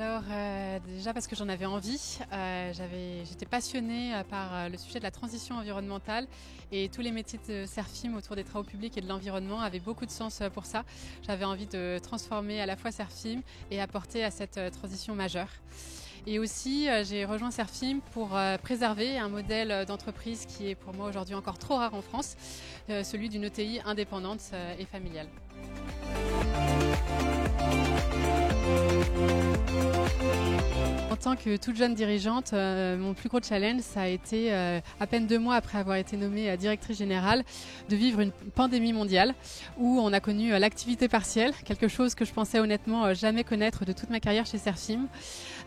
Alors déjà parce que j'en avais envie, j'étais passionnée par le sujet de la transition environnementale et tous les métiers de Serfim autour des travaux publics et de l'environnement avaient beaucoup de sens pour ça. J'avais envie de transformer à la fois Serfim et apporter à cette transition majeure. Et aussi, j'ai rejoint Serfim pour préserver un modèle d'entreprise qui est pour moi aujourd'hui encore trop rare en France, celui d'une ETI indépendante et familiale. En tant que toute jeune dirigeante, mon plus gros challenge, ça a été, à peine 2 mois après avoir été nommée directrice générale, de vivre une pandémie mondiale où on a connu l'activité partielle, quelque chose que je pensais honnêtement jamais connaître de toute ma carrière chez Serfim.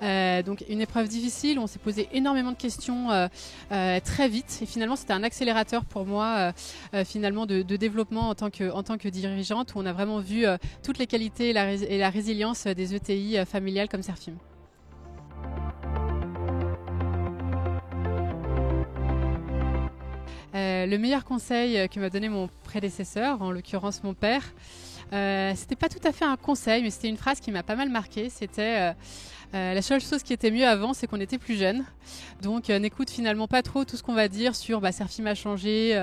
Donc une épreuve difficile, on s'est posé énormément de questions très vite et finalement c'était un accélérateur pour moi finalement de développement en tant que dirigeante où on a vraiment vu toutes les qualités et la résilience des ETI familiales comme Serfim. Le meilleur conseil que m'a donné mon prédécesseur, en l'occurrence mon père, c'était pas tout à fait un conseil, mais c'était une phrase qui m'a pas mal marquée. C'était la seule chose qui était mieux avant, c'est qu'on était plus jeunes. Donc n'écoute finalement pas trop tout ce qu'on va dire sur Serfim a changé,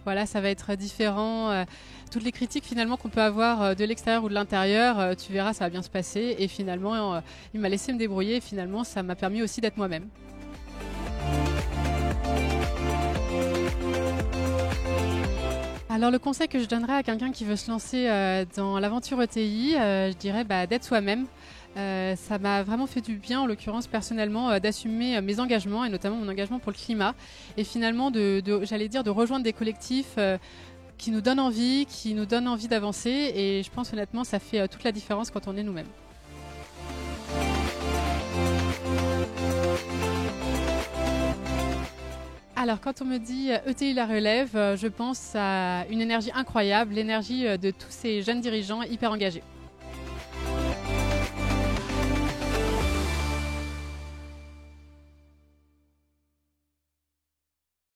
voilà, ça va être différent. Toutes les critiques finalement qu'on peut avoir de l'extérieur ou de l'intérieur, tu verras, ça va bien se passer. Et finalement, il m'a laissé me débrouiller. Et finalement, ça m'a permis aussi d'être moi-même. Alors le conseil que je donnerais à quelqu'un qui veut se lancer dans l'aventure ETI, je dirais d'être soi-même. Ça m'a vraiment fait du bien, en l'occurrence personnellement, d'assumer mes engagements et notamment mon engagement pour le climat. Et finalement, de rejoindre des collectifs qui nous donnent envie d'avancer. Et je pense honnêtement, ça fait toute la différence quand on est nous-mêmes. Alors quand on me dit ETI la relève, je pense à une énergie incroyable, l'énergie de tous ces jeunes dirigeants hyper engagés.